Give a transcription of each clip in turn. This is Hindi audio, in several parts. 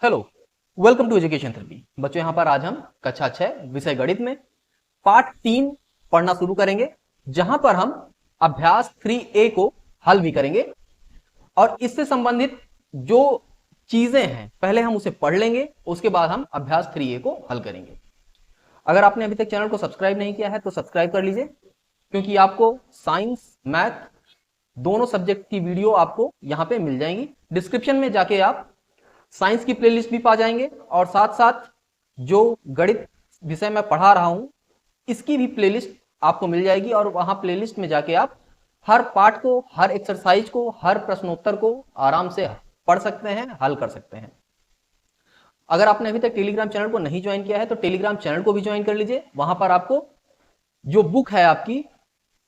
Hello, welcome to education therapy. बच्चों, यहाँ पर आज हम कक्षा 6 विषय गणित में पार्ट 3 पढ़ना शुरू करेंगे, जहां पर हम अभ्यास 3A को हल भी करेंगे और इससे संबंधित जो चीजें हैं पहले हम उसे पढ़ लेंगे, उसके बाद हम अभ्यास 3A को हल करेंगे। अगर आपने अभी तक चैनल को सब्सक्राइब नहीं किया है तो सब्सक्राइब कर लीजिए, क्योंकि आपको साइंस मैथ दोनों सब्जेक्ट की वीडियो आपको यहाँ पे मिल जाएंगी। डिस्क्रिप्शन में जाके आप साइंस की प्लेलिस्ट भी पा जाएंगे और साथ साथ जो गणित विषय मैं पढ़ा रहा हूं इसकी भी प्लेलिस्ट आपको मिल जाएगी और वहां प्लेलिस्ट में जाके आप हर पार्ट को, हर एक्सरसाइज को, हर प्रश्नोत्तर को आराम से पढ़ सकते हैं, हल कर सकते हैं। अगर आपने अभी तक टेलीग्राम चैनल को नहीं ज्वाइन किया है तो टेलीग्राम चैनल को भी ज्वाइन कर लीजिए। वहां पर आपको जो बुक है आपकी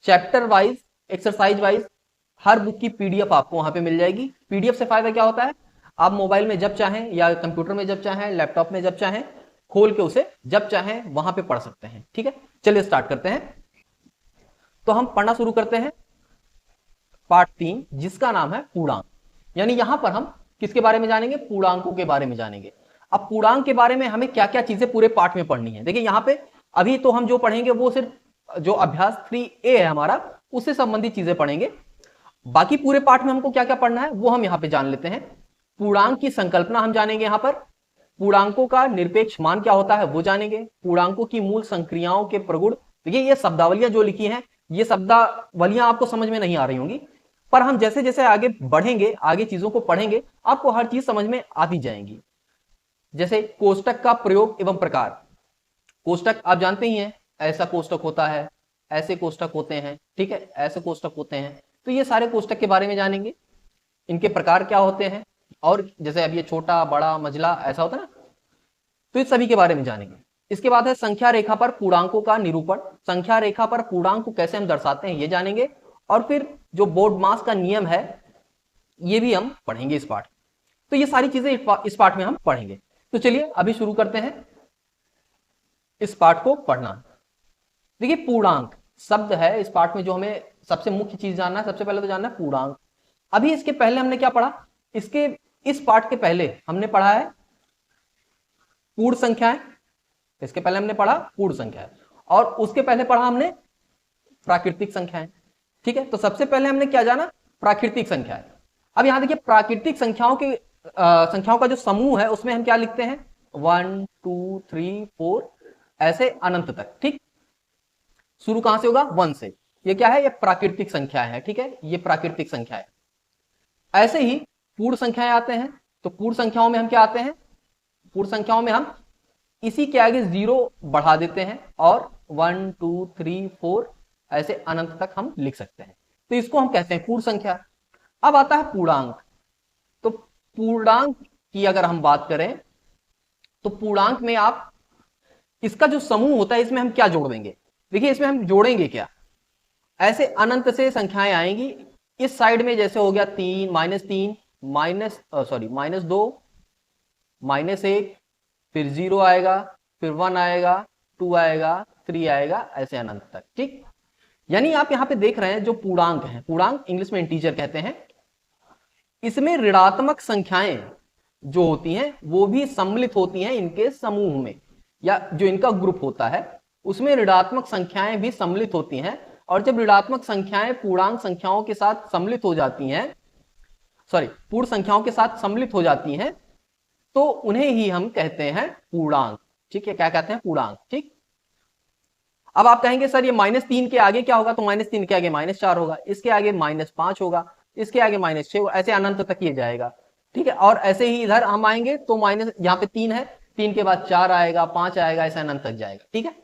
चैप्टर वाइज, एक्सरसाइज वाइज हर बुक की पीडीएफ आपको वहां पे मिल जाएगी। पीडीएफ से फायदा क्या होता है, आप मोबाइल में जब चाहें या कंप्यूटर में जब चाहें, लैपटॉप में जब चाहें खोल के उसे जब चाहें वहां पे पढ़ सकते हैं। ठीक है, चलिए स्टार्ट करते हैं। तो हम पढ़ना शुरू करते हैं पार्ट 3, जिसका नाम है पूर्णांक। यानी यहां पर हम किसके बारे में जानेंगे? पूर्णांकों के बारे में जानेंगे। अब पूर्णांक के बारे में हमें क्या क्या चीजें पूरे पार्ट में पढ़नी है, देखिए यहाँ पे अभी तो हम जो पढ़ेंगे वो सिर्फ जो अभ्यास 3A है हमारा, उससे संबंधित चीजें पढ़ेंगे। बाकी पूरे पार्ट में हमको क्या क्या पढ़ना है वो हम यहाँ पे जान लेते हैं। पूर्णांक की संकल्पना हम जानेंगे, यहाँ पर पूर्णांकों का निरपेक्ष मान क्या होता है वो जानेंगे, पूर्णांकों की मूल संक्रियाओं के प्रगुण। देखिए ये शब्दावलियां जो लिखी हैं, ये शब्दावलियां आपको समझ में नहीं आ रही होंगी, पर हम जैसे जैसे आगे बढ़ेंगे, आगे चीजों को पढ़ेंगे, आपको हर चीज समझ में आती जाएंगी। जैसे कोष्टक का प्रयोग एवं प्रकार। कोष्टक आप जानते ही हैं, ऐसा कोष्टक होता है, ऐसे कोष्टक होते हैं, ठीक है, ऐसे कोष्टक होते हैं। तो ये सारे कोष्टक के बारे में जानेंगे, इनके प्रकार क्या होते हैं, और जैसे अब ये छोटा, बड़ा, मझला ऐसा होता है ना, तो इस सभी के बारे में जानेंगे। इसके बाद है संख्या रेखा पर पूर्णांकों का निरूपण। संख्या रेखा पर पूर्णांक को कैसे हम दर्शाते हैं ये जानेंगे, और फिर जो बोर्ड मास का नियम है ये भी हम पढ़ेंगे इस पार्ट। तो ये सारी चीजें इस पार्ट में हम पढ़ेंगे। तो चलिए अभी शुरू करते हैं इस पार्ट को पढ़ना। देखिए पूर्णांक शब्द है इस पार्ट में, जो हमें सबसे मुख्य चीज जानना है, सबसे पहले तो जानना है पूर्णांक। अभी इसके पहले हमने क्या पढ़ा, इसके इस पार्ट के पहले हमने पढ़ा है पूर्ण संख्याएं। इसके पहले हमने पढ़ा पूर्ण संख्याएं और उसके पहले पढ़ा हमने प्राकृतिक संख्याएं। ठीक है, तो सबसे पहले हमने क्या जाना, प्राकृतिक संख्याएं। अब यहां देखिए प्राकृतिक संख्याओं का जो समूह है उसमें हम क्या लिखते हैं, 1 2 3 4 ऐसे अनंत तक। ठीक, शुरू कहां से होगा, 1 से। ये क्या है, ये प्राकृतिक संख्या है। ठीक है, ये प्राकृतिक संख्या है। ऐसे ही पूर्ण संख्याएं आते हैं, तो पूर्ण संख्याओं में हम क्या आते हैं, पूर्ण संख्याओं में हम इसी के आगे 0 बढ़ा देते हैं और 1 2 3 4 ऐसे अनंत तक हम लिख सकते हैं। तो इसको हम कहते हैं पूर्ण संख्या। अब आता है पूर्णांक। तो पूर्णांक की अगर हम बात करें तो पूर्णांक में आप इसका जो समूह होता है इसमें हम क्या जोड़ देंगे, देखिए इसमें हम जोड़ेंगे क्या, ऐसे अनंत से संख्याएं आएंगी। इस साइड में जैसे हो गया 3 -3 -2 -1, फिर 0 आएगा, फिर 1 आएगा, 2 आएगा, 3 आएगा, ऐसे अनंत तक। ठीक, यानी आप यहां पे देख रहे हैं जो पूर्णांक है, पूर्णांक इंग्लिश में इंटीजर कहते हैं, इसमें ऋणात्मक संख्याएं जो होती हैं वो भी सम्मिलित होती हैं इनके समूह में, या जो इनका ग्रुप होता है उसमें ऋणात्मक संख्याएं भी सम्मिलित होती हैं। और जब ऋणात्मक संख्याएं पूर्णांक संख्याओं के साथ सम्मिलित हो जाती हैं, पूर्ण संख्याओं के साथ सम्मिलित हो जाती हैं, तो उन्हें ही हम कहते हैं पूर्णांक। ठीक है, क्या कहते हैं, पूर्णांक। ठीक, अब आप कहेंगे सर ये -3 के आगे क्या होगा, तो -3 के आगे -4 होगा, इसके आगे -5 होगा, इसके आगे -6 होगा, ऐसे अनंत तक ये जाएगा। ठीक है, और ऐसे ही इधर हम आएंगे तो माइनस, यहाँ पे 3 है, 3 के बाद 4 आएगा, 5 आएगा, ऐसे अनंत तक जाएगा। ठीक है,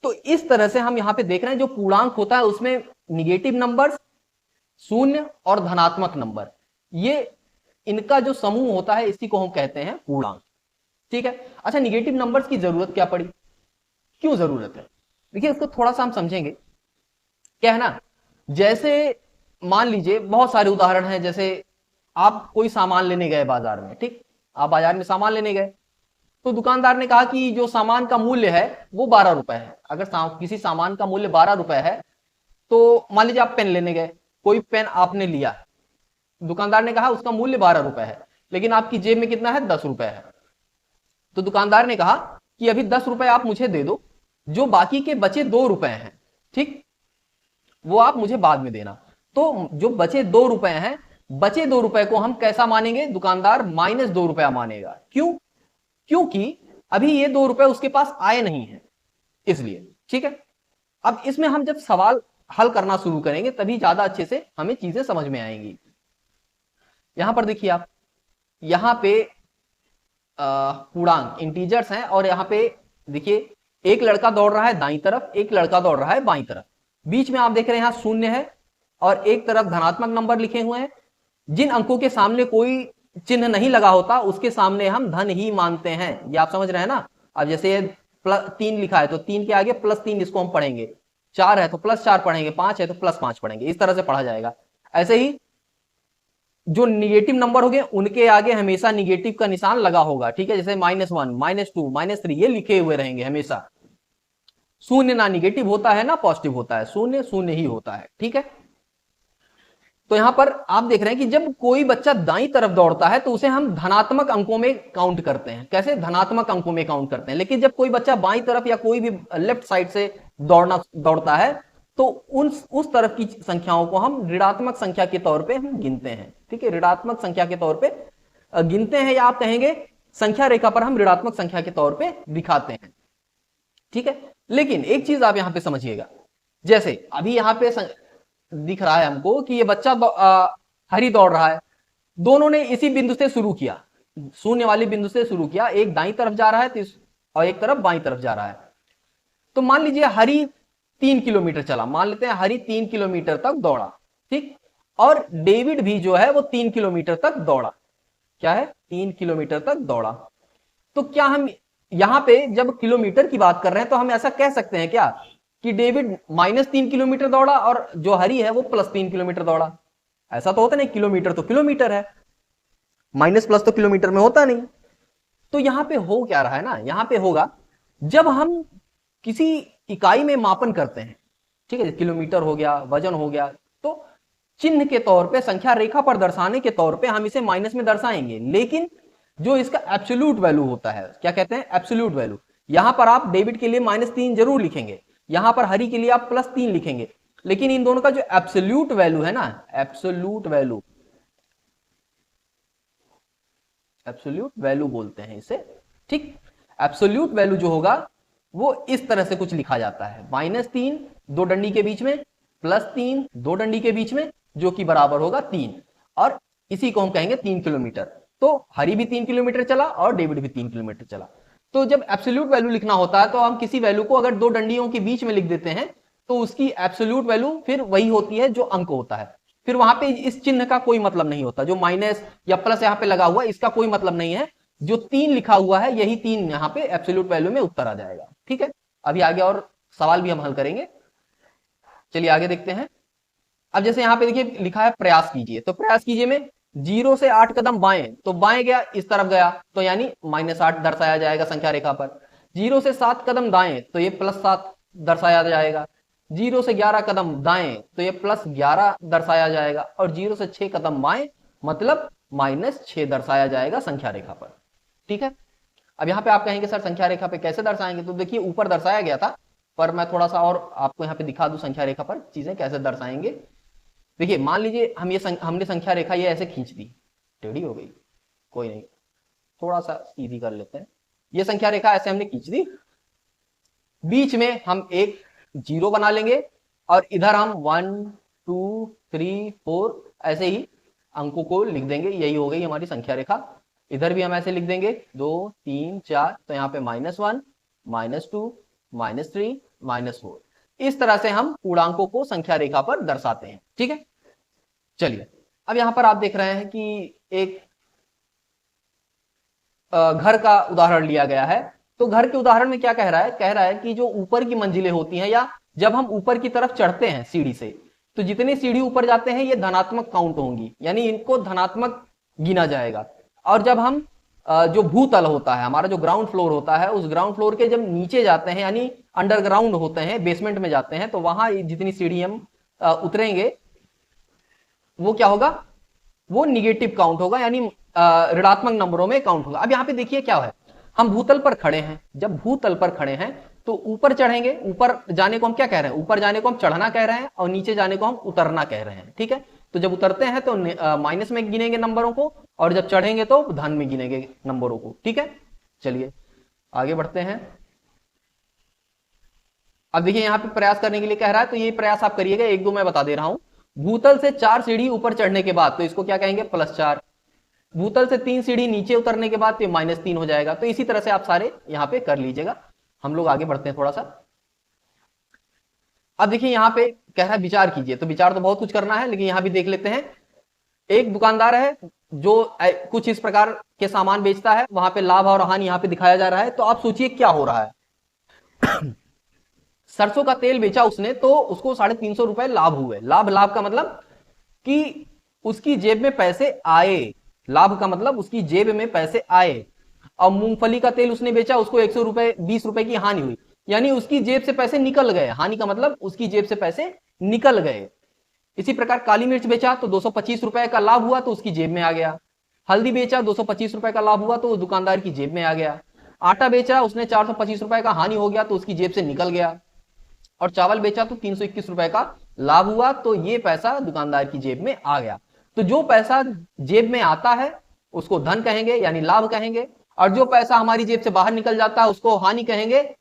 तो इस तरह से हम यहाँ पे देख रहे हैं जो पूर्णांक होता है उसमें निगेटिव नंबर, शून्य और धनात्मक नंबर, ये इनका जो समूह होता है इसी को हम कहते हैं पूर्णांक। ठीक है, अच्छा निगेटिव नंबर्स की जरूरत क्या पड़ी, क्यों जरूरत है, देखिए इसको थोड़ा सा हम समझेंगे। क्या है ना, जैसे मान लीजिए बहुत सारे उदाहरण हैं, जैसे आप कोई सामान लेने गए बाजार में। ठीक, आप बाजार में सामान लेने गए तो दुकानदार ने कहा कि जो सामान का मूल्य है वो 12 रुपए है। अगर किसी सामान का मूल्य 12 रुपए है तो मान लीजिए आप पेन लेने गए, कोई पेन आपने लिया, दुकानदार ने कहा उसका मूल्य 12 रुपए है, लेकिन आपकी जेब में कितना है, 10 रुपए है। तो दुकानदार ने कहा कि अभी 10 रुपए आप मुझे दे दो, जो बाकी के बचे 2 रुपए हैं, ठीक, वो आप मुझे बाद में देना। तो जो बचे 2 रुपए हैं, बचे 2 रुपए को हम कैसा मानेंगे, दुकानदार -2 रुपया मानेगा। क्यों? क्योंकि अभी ये 2 रुपए उसके पास आए नहीं है, इसलिए। ठीक है, अब इसमें हम जब सवाल हल करना शुरू करेंगे तभी ज्यादा अच्छे से हमें चीजें समझ में आएंगी। यहां पर देखिए आप, यहां पे पूर्णांक इंटीजर्स हैं, और यहां पे देखिए एक लड़का दौड़ रहा है दाईं तरफ, एक लड़का दौड़ रहा है बाईं तरफ। बीच में आप देख रहे हैं यहां शून्य है, और एक तरफ धनात्मक नंबर लिखे हुए हैं। जिन अंकों के सामने कोई चिन्ह नहीं लगा होता उसके सामने हम धन ही मानते हैं। ये आप समझ रहे हैं ना। अब जैसे +3 लिखा है तो 3 के आगे +3 इसको हम पढ़ेंगे, 4 है तो +4 पढ़ेंगे, 5 है तो +5 पढ़ेंगे, इस तरह से पढ़ा जाएगा। ऐसे ही जो निगेटिव नंबर हो गए उनके आगे हमेशा निगेटिव का निशान लगा होगा। ठीक है, जैसे -1, -2, -3 ये लिखे हुए रहेंगे हमेशा। शून्य ना निगेटिव होता है ना पॉजिटिव होता है, शून्य शून्य ही होता है। ठीक है, तो यहां पर आप देख रहे हैं कि जब कोई बच्चा दाईं तरफ दौड़ता है तो उसे हम धनात्मक अंकों में काउंट करते हैं। कैसे? धनात्मक अंकों में काउंट करते हैं। लेकिन जब कोई बच्चा बाईं तरफ या कोई भी लेफ्ट साइड से दौड़ता है तो उस तरफ की संख्याओं को हम ऋणात्मक संख्या के तौर पे हम गिनते हैं। ठीक है, ऋणात्मक संख्या के तौर पे गिनते हैं, या आप कहेंगे संख्या रेखा पर हम ऋणात्मक संख्या के तौर पे दिखाते हैं। ठीक है, लेकिन एक चीज आप यहां पे समझिएगा, जैसे अभी यहां पे दिख रहा है हमको कि ये बच्चा हरी दौड़ रहा है, दोनों ने इसी बिंदु से शुरू किया, शून्य वाली बिंदु से शुरू किया। एक दाईं तरफ जा रहा है और एक तरफ बाईं तरफ जा रहा है। तो मान लीजिए हरी 3 किलोमीटर चला, मान लेते हैं हरी 3 किलोमीटर तक दौड़ा, ठीक, और डेविड भी जो है वो 3 किलोमीटर तक दौड़ा। क्या है? 3 किलोमीटर तक दौड़ा। तो क्या हम यहां पे जब किलोमीटर की बात कर रहे हैं तो हम ऐसा कह सकते हैं क्या कि डेविड -3 किलोमीटर दौड़ा और जो हरी है वो +3 किलोमीटर दौड़ा? ऐसा तो होता नहीं, किलोमीटर तो किलोमीटर है, माइनस प्लस तो किलोमीटर में होता नहीं। तो यहां पे हो क्या रहा है ना, यहां पे होगा जब हम किसी इकाई में मापन करते हैं, ठीक है, किलोमीटर हो गया, वजन हो गया, तो चिन्ह के तौर पे, संख्या रेखा पर दर्शाने के तौर पे हम इसे माइनस में दर्शाएंगे। लेकिन जो इसका एब्सोल्यूट वैल्यू होता है, क्या कहते हैं? Absolute value. यहां पर आप डेबिट के लिए -3 जरूर लिखेंगे, यहां पर हरी के लिए आप +3 लिखेंगे, लेकिन इन दोनों का जो एब्सोल्यूट वैल्यू है ना, एब्सोल्यूट वैल्यू बोलते हैं इसे, ठीक। एब्सोल्यूट वैल्यू जो होगा वो इस तरह से कुछ लिखा जाता है, -3 दो डंडी के बीच में, +3 दो डंडी के बीच में, जो कि बराबर होगा 3, और इसी को हम कहेंगे 3 किलोमीटर। तो हरी भी 3 किलोमीटर चला और डेविड भी 3 किलोमीटर चला। तो जब एब्सोल्यूट वैल्यू लिखना होता है तो हम किसी वैल्यू को अगर दो डंडियों के बीच में लिख देते हैं तो उसकी एब्सोल्यूट वैल्यू फिर वही होती है जो अंक होता है। फिर वहां पे इस चिन्ह का कोई मतलब नहीं होता, जो माइनस या प्लस यहाँ पे लगा हुआ है इसका कोई मतलब नहीं है। जो 3 लिखा हुआ है यही 3 यहाँ पे एब्सोल्यूट वैल्यू में उत्तर आ जाएगा। ठीक है, अभी आगे और सवाल भी हम हल करेंगे। चलिए आगे देखते हैं। अब जैसे यहाँ पे देखिए लिखा है प्रयास कीजिए, तो प्रयास कीजिए में 0 से 8 कदम बाएं, तो बाएं गया इस तरफ गया तो यानी -8 दर्शाया जाएगा संख्या रेखा पर। 0 से 7 कदम दाएं तो ये +7 दर्शाया जाएगा। 0 से 11 कदम दाएं तो ये +11 दर्शाया जाएगा, और 0 से 6 कदम बाएं मतलब -6 दर्शाया जाएगा संख्या रेखा पर। ठीक है, अब यहाँ पे आप कहेंगे सर संख्या रेखा पे कैसे दर्शाएंगे? तो देखिए ऊपर दर्शाया गया था, पर मैं थोड़ा सा और आपको यहाँ पे दिखा दूं संख्या रेखा पर चीजें कैसे दर्शाएंगे। देखिए मान लीजिए हमने संख्या रेखा ये ऐसे खींच दी, टेढ़ी हो गई, कोई नहीं, थोड़ा सा सीधी कर लेते हैं। ये संख्या रेखा ऐसे हमने खींच दी, बीच में हम एक 0 बना लेंगे और इधर हम 1 2 3 4 ऐसे ही अंकों को लिख देंगे। यही हो गई हमारी संख्या रेखा। इधर भी हम ऐसे लिख देंगे 2 3 4, तो यहाँ पे -1 -2 -3 -4। इस तरह से हम पूर्णांकों को संख्या रेखा पर दर्शाते हैं। ठीक है, चलिए अब यहां पर आप देख रहे हैं कि एक घर का उदाहरण लिया गया है। तो घर के उदाहरण में क्या कह रहा है? कह रहा है कि जो ऊपर की मंजिलें होती हैं, या जब हम ऊपर की तरफ चढ़ते हैं सीढ़ी से, तो जितनी सीढ़ी ऊपर जाते हैं ये धनात्मक काउंट होंगी, यानी इनको धनात्मक गिना जाएगा। और जब हम जो भूतल होता है, हमारा जो ग्राउंड फ्लोर होता है, उस ग्राउंड फ्लोर के जब नीचे जाते हैं यानी अंडरग्राउंड होते हैं, बेसमेंट में जाते हैं, तो वहां जितनी सीढ़ी हम उतरेंगे वो क्या होगा? वो निगेटिव काउंट होगा, यानी ऋणात्मक नंबरों में काउंट होगा। अब यहाँ पे देखिए क्या है, हम भूतल पर खड़े हैं, जब भूतल पर खड़े हैं तो ऊपर चढ़ेंगे, ऊपर जाने को हम क्या कह रहे हैं, ऊपर जाने को हम चढ़ना कह रहे हैं और नीचे जाने को हम उतरना कह रहे हैं, ठीक है। तो जब उतरते हैं तो माइनस में गिनेंगे नंबरों को, और जब चढ़ेंगे तो धन में गिनेंगे नंबरों को, ठीक है। चलिए आगे बढ़ते हैं। अब देखिए यहाँ पे प्रयास करने के लिए कह रहा है, तो ये प्रयास आप करिएगा, एक दो मैं बता दे रहा हूं। भूतल से 4 सीढ़ी ऊपर चढ़ने के बाद तो इसको क्या कहेंगे, +4। भूतल से 3 सीढ़ी नीचे उतरने के बाद तो -3 हो जाएगा। तो इसी तरह से आप सारे यहाँ पे कर लीजिएगा। हम लोग आगे बढ़ते हैं थोड़ा सा। अब देखिए यहाँ पे कह रहा है विचार कीजिए, तो विचार तो बहुत कुछ करना है, लेकिन यहाँ भी देख लेते हैं। एक दुकानदार है जो कुछ इस प्रकार के सामान बेचता है, वहां पे लाभ और हानि यहाँ पे दिखाया जा रहा है। तो आप सोचिए क्या हो रहा है। सरसों का तेल बेचा उसने, तो उसको 350 रुपए लाभ हुए। लाभ का मतलब कि उसकी जेब में पैसे आए, लाभ का मतलब उसकी जेब में पैसे आए। और मूंगफली का तेल उसने बेचा, उसको 100 रुपए 20 रुपए की हानि हुई, यानी उसकी जेब से पैसे निकल गए। हानि का मतलब उसकी जेब से पैसे निकल गए। इसी प्रकार काली मिर्च बेचा तो 225 रुपए का लाभ हुआ, तो उसकी जेब में आ गया। हल्दी बेचा 225 रुपए का लाभ हुआ, तो उस दुकानदार की जेब में आ गया। आटा बेचा उसने 425 रुपए का हानि हो गया, तो उसकी जेब से निकल गया। और चावल बेचा तो 321 रुपए का लाभ हुआ, तो ये पैसा दुकानदार की जेब में आ गया। तो जो पैसा जेब में आता है उसको धन कहेंगे, यानी लाभ कहेंगे, और जो पैसा हमारी जेब से बाहर निकल जाता है उसको हानि कहेंगे,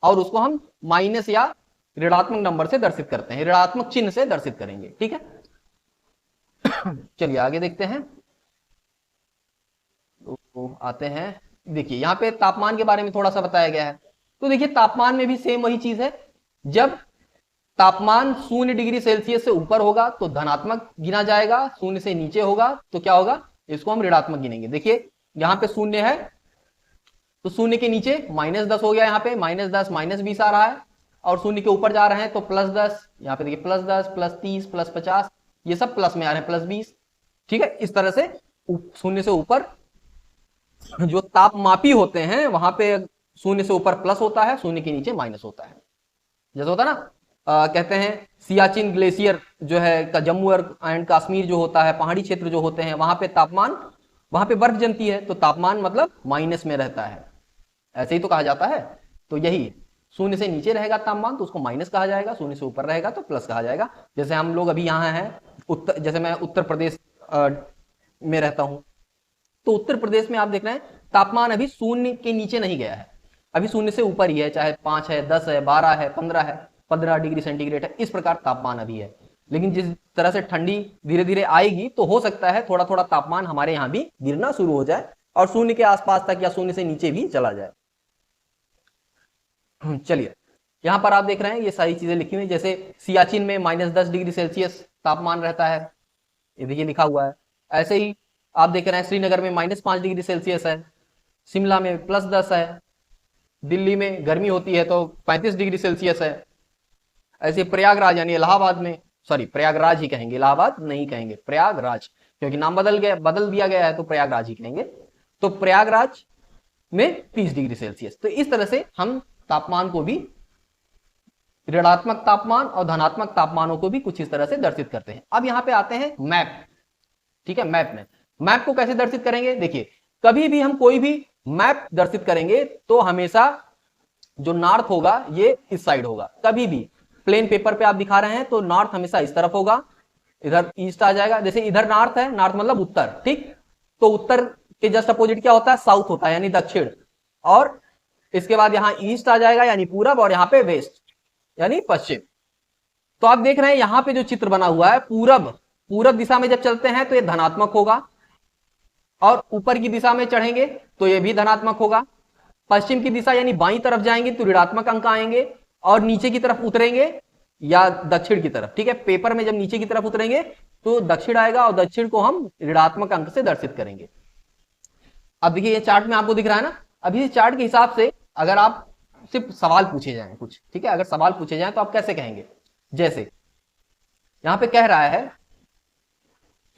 और उसको हम माइनस या ऋणात्मक नंबर से दर्शित करते हैं, ऋणात्मक चिन्ह से दर्शित करेंगे, ठीक है। चलिए आगे देखते हैं। तो आते हैं, देखिए यहाँ पे तापमान के बारे में थोड़ा सा बताया गया है। तो देखिए तापमान में भी सेम वही चीज है, जब तापमान 0 डिग्री सेल्सियस से ऊपर होगा तो धनात्मक गिना जाएगा, 0 से नीचे होगा तो क्या होगा, इसको हम ऋणात्मक गिनेंगे। देखिए यहां पे 0 है तो 0 के नीचे -10 हो गया, यहाँ पे -10 -20 आ रहा है, और 0 के ऊपर जा रहे हैं तो +10, यहाँ पे देखिए +10 +30 +50, ये सब प्लस में आ रहे हैं, +20, ठीक है। इस तरह से 0 से ऊपर जो तापमापी होते हैं वहां पे 0 से ऊपर प्लस होता है, 0 के नीचे माइनस होता है। जैसे होता है ना, कहते हैं सियाचिन ग्लेशियर जो है जम्मू एंड कश्मीर जो होता है, पहाड़ी क्षेत्र जो होते हैं, वहां पे तापमान, वहां पे बर्फ जमती है, तो तापमान मतलब माइनस में रहता है, ऐसे ही तो कहा जाता है। तो यही 0 से नीचे रहेगा तापमान तो उसको माइनस कहा जाएगा, 0 से ऊपर रहेगा तो प्लस कहा जाएगा। जैसे हम लोग अभी यहाँ हैं जैसे मैं उत्तर प्रदेश में रहता हूं, तो उत्तर प्रदेश में आप देख रहे हैं तापमान अभी 0 के नीचे नहीं गया है, अभी 0 से ऊपर ही है, चाहे 5 है, 10 है, 12 है, 15 डिग्री सेंटीग्रेड है, इस प्रकार तापमान अभी है। लेकिन जिस तरह से ठंडी धीरे धीरे आएगी तो हो सकता है थोड़ा थोड़ा तापमान हमारे यहाँ भी गिरना शुरू हो जाए और 0 के आसपास तक या 0 से नीचे भी चला जाए। चलिए यहां पर आप देख रहे हैं ये सारी चीजें लिखी हुई, जैसे सियाचिन में -10 डिग्री सेल्सियस तापमान रहता है, ये देखिए लिखा हुआ है। ऐसे ही आप देख रहे हैं श्रीनगर में -5 डिग्री सेल्सियस है, शिमला में +10 है, दिल्ली में गर्मी होती है तो 35 डिग्री सेल्सियस है। ऐसे प्रयागराज यानी इलाहाबाद में, सॉरी प्रयागराज ही कहेंगे, इलाहाबाद नहीं कहेंगे, प्रयागराज, क्योंकि नाम बदल दिया गया है तो प्रयागराज ही कहेंगे। तो प्रयागराज में 30 डिग्री सेल्सियस। तो इस तरह से हम तापमान को भी, ऋणात्मक तापमान और धनात्मक तापमानों को भी कुछ इस तरह से दर्शित करते हैं। अब यहां पे आते हैं मैप, ठीक है। मैप को कैसे दर्शित करेंगे, देखिए कभी भी हम कोई भी मैप दर्शित करेंगे तो हमेशा जो नॉर्थ होगा ये इस साइड होगा। कभी भी प्लेन पेपर पे आप दिखा रहे हैं तो नॉर्थ हमेशा इस तरफ होगा, इधर ईस्ट आ जाएगा। जैसे इधर नॉर्थ है, नॉर्थ मतलब उत्तर, ठीक, तो उत्तर के जस्ट अपोजिट क्या होता है, साउथ होता है यानी दक्षिण, और इसके बाद यहां ईस्ट आ जाएगा यानी पूरब, और यहां पे वेस्ट यानी पश्चिम। तो आप देख रहे हैं यहां पे जो चित्र बना हुआ है, पूरब दिशा में जब चलते हैं तो ये धनात्मक होगा, और ऊपर की दिशा में चढ़ेंगे तो ये भी धनात्मक होगा। पश्चिम की दिशा यानी बाईं तरफ जाएंगे तो ऋणात्मक अंक आएंगे, और नीचे की तरफ उतरेंगे या दक्षिण की तरफ, ठीक है, पेपर में जब नीचे की तरफ उतरेंगे तो दक्षिण आएगा, और दक्षिण को हम ऋणात्मक अंक से दर्शित करेंगे। अब देखिए ये चार्ट में आपको दिख रहा है ना, अभी इस चार्ट के हिसाब से अगर आप सिर्फ सवाल पूछे जाएं कुछ, ठीक है, अगर सवाल पूछे जाएं तो आप कैसे कहेंगे, जैसे यहां पे कह रहा है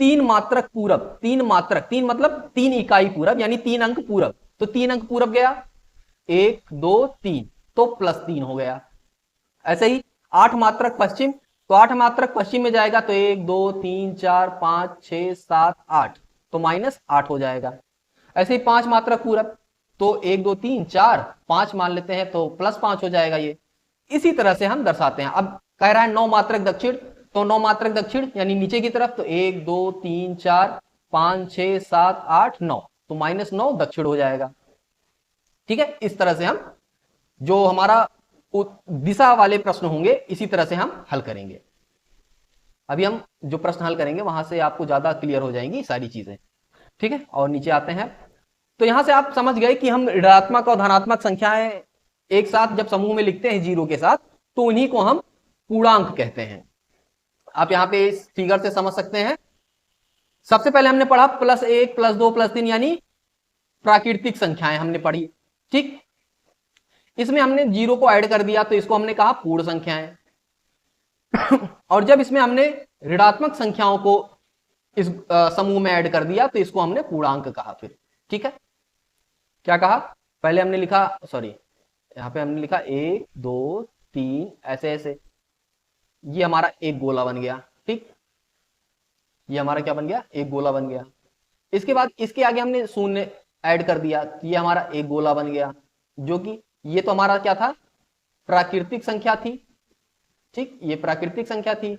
3 मात्रक पूरब, 3 मात्रक, 3 मतलब 3 इकाई पूरब यानी 3 अंक पूरब, तो 3 अंक पूरब गया, 1 2 3 तो +3 हो गया। ऐसे ही 8 मात्रक पश्चिम, तो 8 मात्रक पश्चिम में जाएगा तो 1 2 3 4 5 6 7 8, तो -8 हो जाएगा। ऐसे ही 5 मात्रक पूरक, तो 1 2 3 4 5 मान लेते हैं तो +5 हो जाएगा ये। इसी तरह से हम दर्शाते हैं। अब कह रहा है 9 मात्रक दक्षिण, तो 9 मात्रक दक्षिण यानी नीचे की तरफ, तो 1 2 3 4 5 6 7 8 9, तो -9 दक्षिण हो जाएगा। ठीक है, इस तरह से हम जो हमारा दिशा वाले प्रश्न होंगे इसी तरह से हम हल करेंगे। अभी हम जो प्रश्न हल करेंगे वहां से आपको ज्यादा क्लियर हो जाएंगी सारी चीजें। ठीक है, और नीचे आते हैं। तो यहां से आप समझ गए कि हम ऋणात्मक और धनात्मक संख्याएं एक साथ जब समूह में लिखते हैं जीरो के साथ, तो उन्हीं को हम पूर्णांक कहते हैं। आप यहां पे इस फिगर से समझ सकते हैं। सबसे पहले हमने पढ़ा +1 +2 +3 यानी प्राकृतिक संख्याएं हमने पढ़ी। ठीक, इसमें हमने जीरो को ऐड कर दिया तो इसको हमने कहा पूर्ण संख्याएं। और जब इसमें हमने ऋणात्मक संख्याओं को इस समूह में ऐड कर दिया तो इसको हमने पूर्णांक कहा। फिर ठीक है, क्या कहा, पहले हमने लिखा, सॉरी यहां पे हमने लिखा 1 2 3 ऐसे ऐसे, ये हमारा एक गोला बन गया। ठीक, ये हमारा क्या बन गया, एक गोला बन गया। इसके बाद इसके आगे हमने शून्य ऐड कर दिया, तो ये हमारा एक गोला बन गया, जो कि ये तो हमारा क्या था, प्राकृतिक संख्या थी। ठीक, ये प्राकृतिक संख्या थी।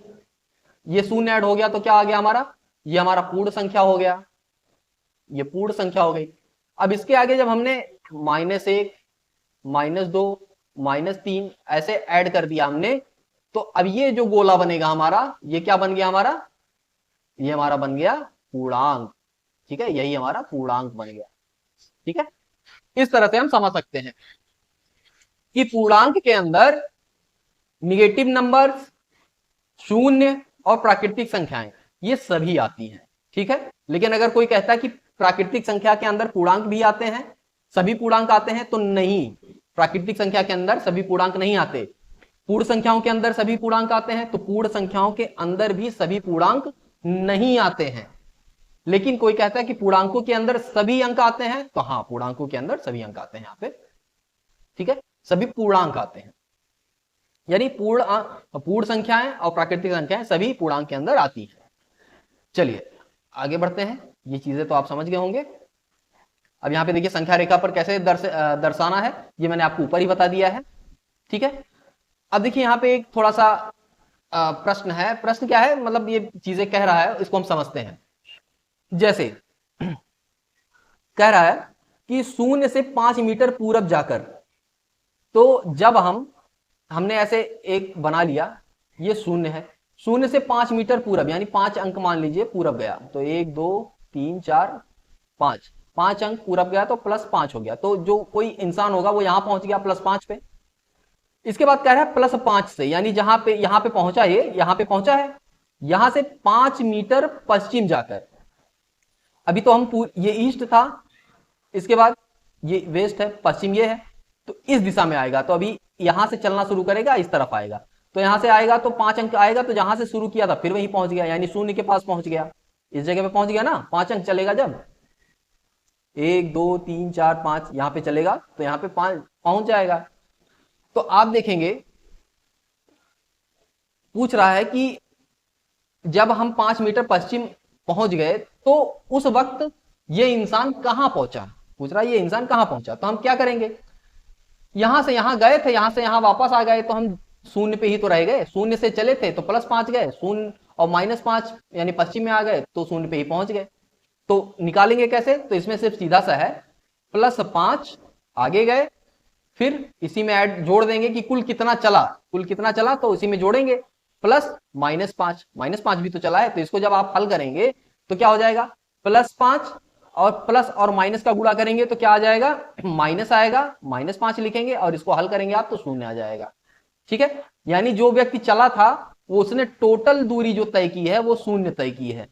ये शून्य ऐड हो गया तो क्या आ गया हमारा, ये हमारा पूर्ण संख्या हो गया, ये पूर्ण संख्या हो गई। अब इसके आगे जब हमने -1 -2 -3 ऐसे ऐड कर दिया हमने, तो अब ये जो गोला बनेगा हमारा, ये क्या बन गया हमारा, ये हमारा बन गया पूर्णांक। ठीक है, यही हमारा पूर्णांक बन गया। ठीक है, इस तरह से हम समझ सकते हैं कि पूर्णांक के अंदर निगेटिव नंबर्स, शून्य और प्राकृतिक संख्याएं ये सभी आती हैं। ठीक है, लेकिन अगर कोई कहता है कि प्राकृतिक संख्या के अंदर पूर्णांक भी आते हैं, सभी पूर्णांक आते हैं, तो नहीं, प्राकृतिक संख्या के अंदर सभी पूर्णांक नहीं आते। पूर्ण संख्याओं के अंदर सभी पूर्णांक आते हैं, तो पूर्ण संख्याओं के अंदर भी सभी पूर्णांक नहीं आते हैं। लेकिन कोई कहता है कि पूर्णांकों के अंदर सभी अंक आते हैं, तो हाँ, पूर्णांकों के अंदर सभी अंक आते हैं यहाँ पे। ठीक है, सभी पूर्णांक आते हैं, यानी पूर्ण संख्याएं और प्राकृतिक संख्याएं सभी पूर्णांक के अंदर आती हैं। चलिए आगे बढ़ते हैं, ये चीजें तो आप समझ गए होंगे। अब यहाँ पे देखिए संख्या रेखा पर कैसे दर्शाना है, ये मैंने आपको ऊपर ही बता दिया है। ठीक है, अब देखिए यहाँ पे एक थोड़ा सा प्रश्न है। प्रश्न क्या है, मतलब ये चीजें कह रहा है, इसको हम समझते हैं। जैसे कह रहा है कि 0 से 5 मीटर पूरब जाकर, तो जब हमने ऐसे एक बना लिया, ये 0 है, 0 से 5 मीटर पूरब यानी 5 अंक मान लीजिए पूरब गया, तो 1 2 3 4 5 अंक पूरब गया तो +5 हो गया। तो जो कोई इंसान होगा वो यहां पहुंच गया +5 पे। इसके बाद कह रहा है +5 से, यानी जहां पे यहां पे पहुंचा, ये यहां पे पहुंचा है, यहां से 5 मीटर पश्चिम जाकर, अभी तो हम ये ईस्ट था, इसके बाद ये वेस्ट है, पश्चिम ये है, तो इस दिशा में आएगा। तो अभी यहां से चलना शुरू करेगा, इस तरफ आएगा, तो यहां से आएगा तो 5 अंक आएगा, तो जहां से शुरू किया था फिर वहीं पहुंच गया, यानी 0 के पास पहुंच गया, इस जगह पे पहुंच गया ना। 5 अंक चलेगा जब, 1 2 3 4 5 यहां पे चलेगा, तो यहां पे 5 पहुंच जाएगा। तो आप देखेंगे पूछ रहा है कि जब हम 5 मीटर पश्चिम पहुंच गए तो उस वक्त ये इंसान कहां पहुंचा, पूछ रहा है ये इंसान कहां पहुंचा। तो हम क्या करेंगे, यहां से यहां गए थे, यहां से यहां वापस आ गए, तो हम 0 पे ही तो रह गए, 0 से चले थे तो +5 गए, 0 और -5 यानी पश्चिम में आ गए तो 0 पे ही पहुंच गए। तो निकालेंगे कैसे, तो इसमें सिर्फ सीधा सा है, +5 आगे गए, फिर इसी में ऐड जोड़ देंगे कि कुल कितना चला, तो इसी में जोड़ेंगे, प्लस -5 भी तो चला है, तो इसको जब आप हल करेंगे तो क्या हो जाएगा, +5 और प्लस और माइनस का गुणा करेंगे तो क्या आ जाएगा, माइनस आएगा, -5 लिखेंगे और इसको हल करेंगे आप तो 0 आ जाएगा। ठीक है, यानी जो व्यक्ति चला था वो उसने टोटल दूरी जो तय की है वो 0 तय की है।